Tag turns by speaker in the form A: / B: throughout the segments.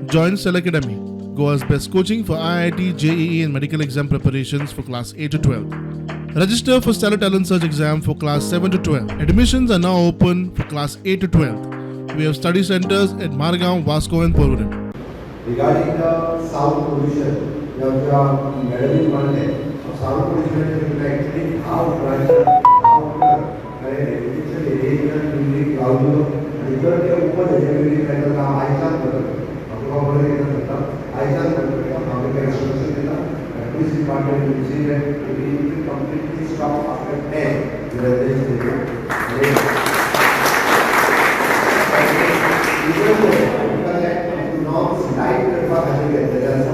A: Join Cell Academy, Goa's best coaching for IIT, JEE and medical exam preparations for class 8 to 12. Register for Stellar Talent Search exam for class 7 to 12. Admissions are now open for class 8 to 12. We have study centers at Margao, Vasco and Porvorim.
B: Regarding the sound pollution, you have medicine content of sound pollution actually how music audio इतर के ऊपर generate करने का आइसन आपको बोले कि ना आइसन हमें का instruction Dena police department will see that it will completely stop after 10 norms light करवा हमें जैसा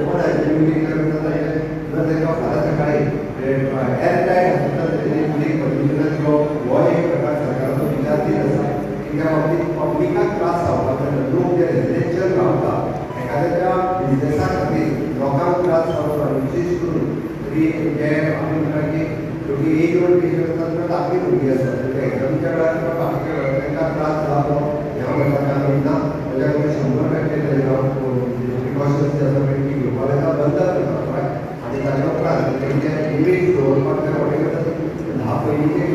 B: ऊपर एक्टिविटी करना है ना देखो भारत का एयर टाइट हॉस्पिटल में पोल्यूशन को वॉइस प्रकार सरकार को विचारती है किंवा पब्लिक क्लास आवता लोक जे रेजिडेंशियल रावता एखाद्या बिझनेसाखातीर लोकांक क्लास आवता विशेष करून तरी जे आमी म्हणटा की लोकी एक दोन पेशंट असतात आपली भुरगीं आसतात एक्झामच्या वेळार तांकां क्लास जालो ह्या वर्साच्या ना ताच्या कडेन 100% प्रिकॉशन्स जे आसा ती घेवपाक जाता बंद करता आनी ताच्या उपरांत तेंचे लिमीट दवरपाक जाय वॉटेवर 10 पयलींचे